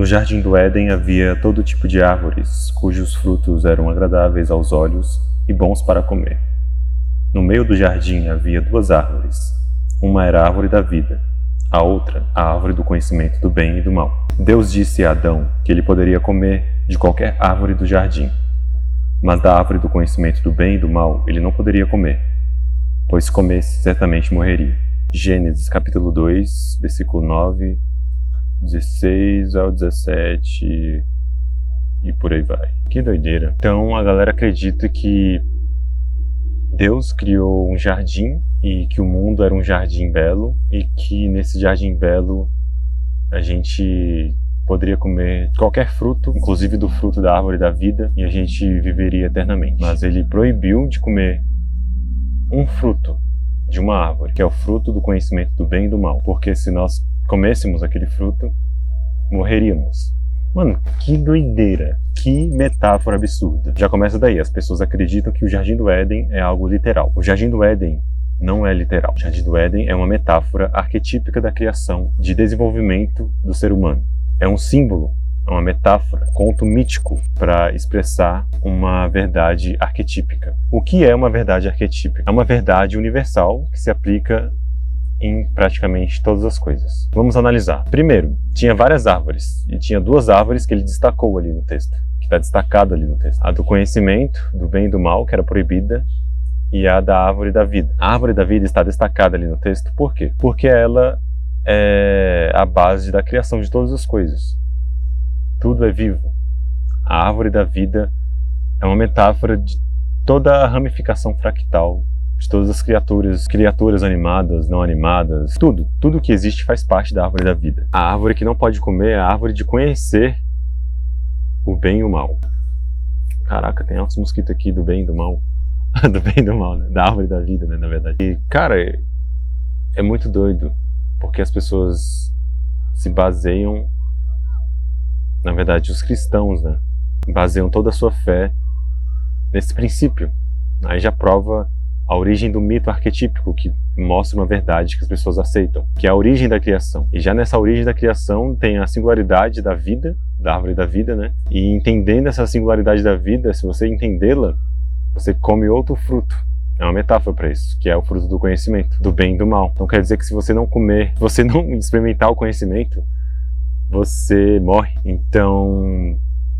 No jardim do Éden havia todo tipo de árvores, cujos frutos eram agradáveis aos olhos e bons para comer. No meio do jardim havia 2 árvores. Uma era a árvore da vida, a outra a árvore do conhecimento do bem e do mal. Deus disse a Adão que ele poderia comer de qualquer árvore do jardim, mas da árvore do conhecimento do bem e do mal ele não poderia comer, pois se comesse certamente morreria. Gênesis capítulo 2, versículo 9, 16 ao 17 e por aí vai. Que doideira. Então a galera acredita que Deus criou um jardim e que o mundo era um jardim belo e que nesse jardim belo a gente poderia comer qualquer fruto, inclusive do fruto da árvore da vida, e a gente viveria eternamente. Mas ele proibiu de comer um fruto de uma árvore, que é o fruto do conhecimento do bem e do mal, porque se nós comêssemos aquele fruto, morreríamos. Mano, que doideira, que metáfora absurda. Já começa daí, as pessoas acreditam que o Jardim do Éden é algo literal. O Jardim do Éden não é literal. O Jardim do Éden é uma metáfora arquetípica da criação, de desenvolvimento do ser humano. É um símbolo, é uma metáfora, conto mítico para expressar uma verdade arquetípica. O que é uma verdade arquetípica? É uma verdade universal que se aplica em praticamente todas as coisas. Vamos analisar. Primeiro, tinha várias árvores, e tinha 2 árvores que ele destacou ali no texto, que está destacado ali no texto. A do conhecimento, do bem e do mal, que era proibida, e a da árvore da vida. A árvore da vida está destacada ali no texto, por quê? Porque ela é a base da criação de todas as coisas. Tudo é vivo. A árvore da vida é uma metáfora de toda a ramificação fractal de todas as criaturas animadas, não animadas, tudo que existe faz parte da árvore da vida. A árvore que não pode comer é a árvore de conhecer o bem e o mal. Caraca, tem altos mosquitos aqui do bem e do mal. Do bem e do mal, né? Da árvore da vida, né, na verdade. E, cara, é muito doido, porque as pessoas se baseiam, na verdade, os cristãos, né, baseiam toda a sua fé nesse princípio. Aí já prova a origem do mito arquetípico, que mostra uma verdade que as pessoas aceitam, que é a origem da criação. E já nessa origem da criação tem a singularidade da vida, da árvore da vida, né? E entendendo essa singularidade da vida, se você entendê-la, você come outro fruto. É uma metáfora para isso, que é o fruto do conhecimento, do bem e do mal. Então quer dizer que se você não comer, você não experimentar o conhecimento, você morre. Então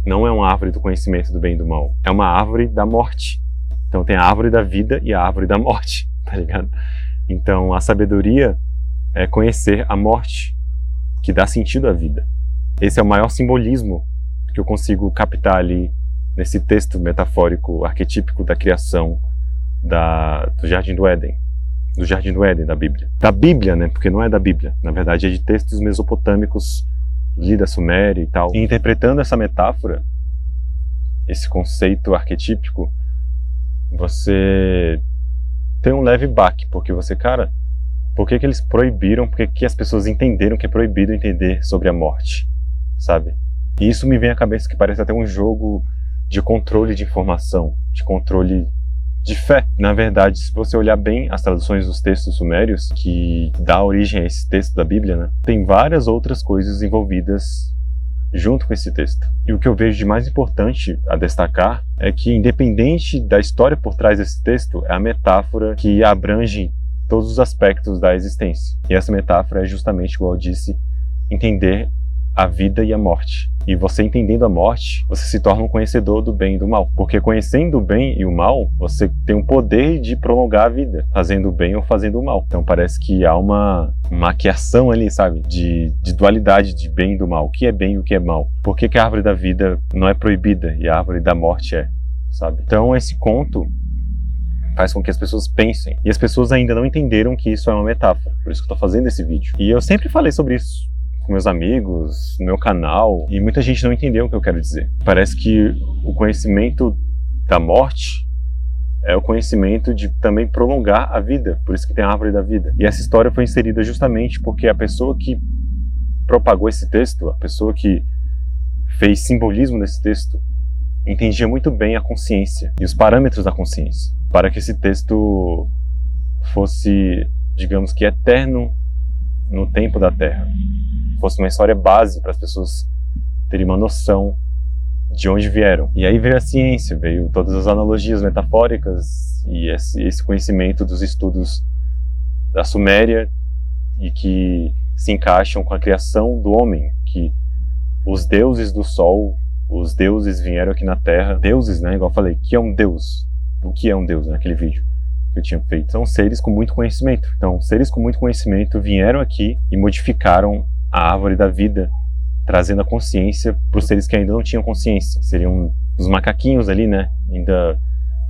não é uma árvore do conhecimento do bem e do mal, é uma árvore da morte. Então tem a árvore da vida e a árvore da morte, tá ligado? Então a sabedoria é conhecer a morte, que dá sentido à vida. Esse é o maior simbolismo que eu consigo captar ali nesse texto metafórico, arquetípico da criação do Jardim do Éden. Do Jardim do Éden, da Bíblia. Da Bíblia, né? Porque não é da Bíblia. Na verdade é de textos mesopotâmicos, lida Suméria e tal. E interpretando essa metáfora, esse conceito arquetípico, você tem um leve baque, porque você, cara, por que eles proibiram, por que as pessoas entenderam que é proibido entender sobre a morte, sabe? E isso me vem à cabeça que parece até um jogo de controle de informação, de controle de fé. Na verdade, se você olhar bem as traduções dos textos sumérios, que dá origem a esse texto da Bíblia, né, tem várias outras coisas envolvidas junto com esse texto. E o que eu vejo de mais importante a destacar é que, independente da história por trás desse texto, é a metáfora que abrange todos os aspectos da existência. E essa metáfora é justamente, igual eu disse, entender a vida e a morte. E você entendendo a morte, você se torna um conhecedor do bem e do mal. Porque conhecendo o bem e o mal, você tem o poder de prolongar a vida, fazendo o bem ou fazendo o mal. Então parece que há uma maquiação ali, sabe? De dualidade de bem e do mal. O que é bem e o que é mal? Por que a árvore da vida não é proibida e a árvore da morte é, sabe? Então esse conto faz com que as pessoas pensem. E as pessoas ainda não entenderam que isso é uma metáfora. Por isso que eu tô fazendo esse vídeo. E eu sempre falei sobre isso com meus amigos, no meu canal, e muita gente não entendeu o que eu quero dizer. Parece que o conhecimento da morte é o conhecimento de também prolongar a vida, por isso que tem a árvore da vida. E essa história foi inserida justamente porque a pessoa que propagou esse texto, a pessoa que fez simbolismo nesse texto, entendia muito bem a consciência e os parâmetros da consciência, para que esse texto fosse, digamos que, eterno no tempo da Terra. Fosse uma história base para as pessoas terem uma noção de onde vieram. E aí veio a ciência, veio todas as analogias metafóricas e esse conhecimento dos estudos da Suméria e que se encaixam com a criação do homem, que os deuses do sol, os deuses vieram aqui na Terra, deuses, né, igual eu falei, que é um deus? O que é um deus naquele vídeo que eu tinha feito? São seres com muito conhecimento. Então, seres com muito conhecimento vieram aqui e modificaram a árvore da vida, trazendo a consciência para os seres que ainda não tinham consciência. Seriam os macaquinhos ali, né, ainda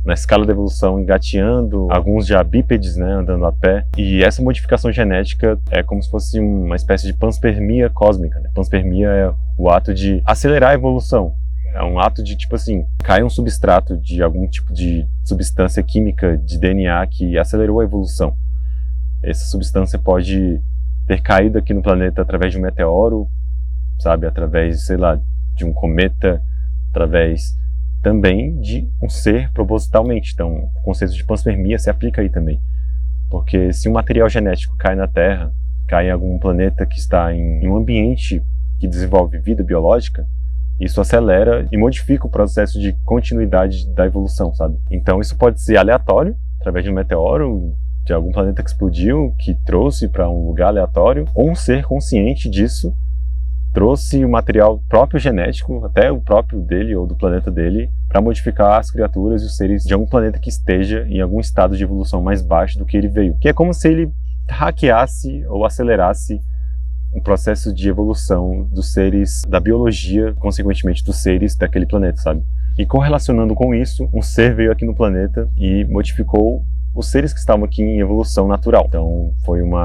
na escala da evolução, engateando, alguns já bípedes, né, andando a pé. E essa modificação genética é como se fosse uma espécie de panspermia cósmica, né? Panspermia é o ato de acelerar a evolução. É um ato de, tipo assim, cai um substrato de algum tipo de substância química de DNA que acelerou a evolução. Essa substância pode ter caído aqui no planeta através de um meteoro, sabe, através, sei lá, de um cometa, através também de um ser propositalmente. Então, o conceito de panspermia se aplica aí também. Porque se um material genético cai na Terra, cai em algum planeta que está em um ambiente que desenvolve vida biológica, isso acelera e modifica o processo de continuidade da evolução, sabe? Então, isso pode ser aleatório, através de um meteoro, de algum planeta que explodiu, que trouxe para um lugar aleatório, ou um ser consciente disso, trouxe o material próprio genético, até o próprio dele ou do planeta dele, para modificar as criaturas e os seres de algum planeta que esteja em algum estado de evolução mais baixo do que ele veio. Que é como se ele hackeasse ou acelerasse o processo de evolução dos seres da biologia, consequentemente dos seres daquele planeta, sabe? E correlacionando com isso, um ser veio aqui no planeta e modificou os seres que estavam aqui em evolução natural. Então foi um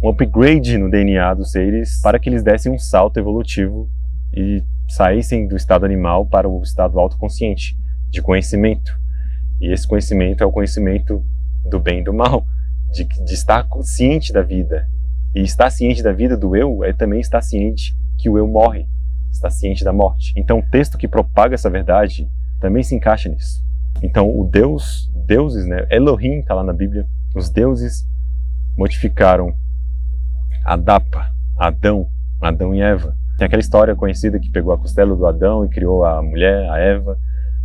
upgrade no DNA dos seres para que eles dessem um salto evolutivo e saíssem do estado animal para o estado autoconsciente, de conhecimento. E esse conhecimento é o conhecimento do bem e do mal, de estar ciente da vida. E estar ciente da vida do eu é também estar ciente que o eu morre, estar ciente da morte. Então o texto que propaga essa verdade também se encaixa nisso. Então o deuses, né, Elohim está lá na Bíblia, os deuses modificaram Adapa, Adão e Eva. Tem aquela história conhecida que pegou a costela do Adão e criou a mulher, a Eva.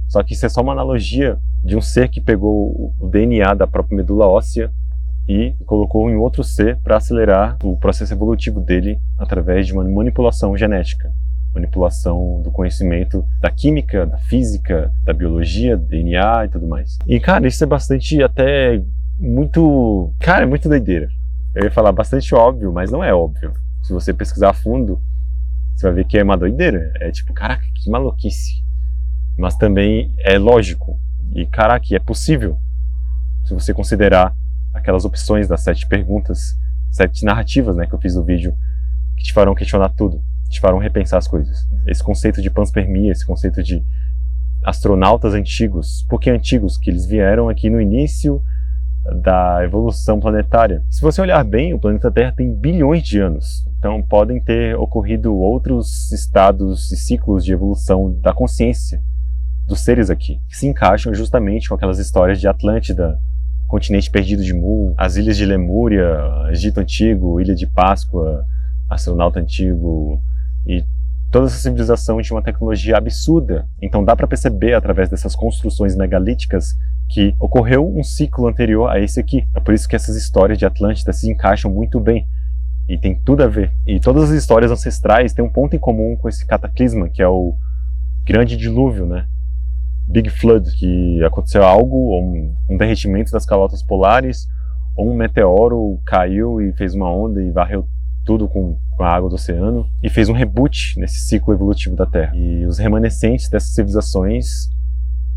Só que isso é só uma analogia de um ser que pegou o DNA da própria medula óssea e colocou em outro ser para acelerar o processo evolutivo dele através de uma manipulação genética. Manipulação do conhecimento da química, da física, da biologia, do DNA e tudo mais. E, cara, isso é bastante até muito... Cara, é muito doideira. Eu ia falar bastante óbvio, mas não é óbvio. Se você pesquisar a fundo, você vai ver que é uma doideira. É tipo, caraca, que maluquice. Mas também é lógico. E, caraca, é possível. Se você considerar aquelas opções das 7 perguntas, 7 narrativas, né, que eu fiz no vídeo, que te farão questionar tudo. Te farão repensar as coisas. Esse conceito de panspermia, esse conceito de astronautas antigos, por que antigos? Que eles vieram aqui no início da evolução planetária. Se você olhar bem, o planeta Terra tem bilhões de anos, então podem ter ocorrido outros estados e ciclos de evolução da consciência dos seres aqui, que se encaixam justamente com aquelas histórias de Atlântida, continente perdido de Mu, as ilhas de Lemúria, Egito Antigo, Ilha de Páscoa, astronauta antigo. E toda essa civilização tinha uma tecnologia absurda. Então dá para perceber através dessas construções megalíticas que ocorreu um ciclo anterior a esse aqui. É por isso que essas histórias de Atlântida se encaixam muito bem. E tem tudo a ver. E todas as histórias ancestrais têm um ponto em comum com esse cataclisma, que é o grande dilúvio, né? Big Flood, que aconteceu algo, ou um derretimento das calotas polares, ou um meteoro caiu e fez uma onda e varreu tudo com a água do oceano, e fez um reboot nesse ciclo evolutivo da Terra. E os remanescentes dessas civilizações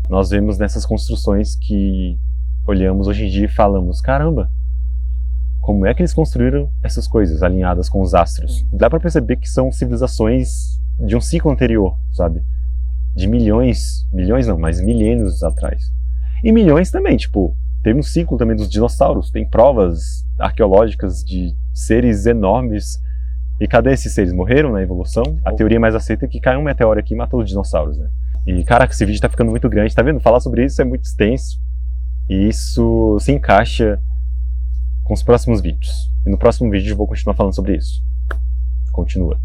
nós vemos nessas construções que olhamos hoje em dia e falamos, caramba, como é que eles construíram essas coisas alinhadas com os astros? Dá para perceber que são civilizações de um ciclo anterior, sabe? De milhões não, mas milênios atrás. E milhões também, tipo, teve um ciclo também dos dinossauros, tem provas arqueológicas de seres enormes. E cadê esses seres? Morreram na evolução? A teoria mais aceita é que caiu um meteoro aqui e matou os dinossauros, né? E caraca, esse vídeo tá ficando muito grande, tá vendo? Falar sobre isso é muito extenso. E isso se encaixa com os próximos vídeos. E no próximo vídeo eu vou continuar falando sobre isso. Continua.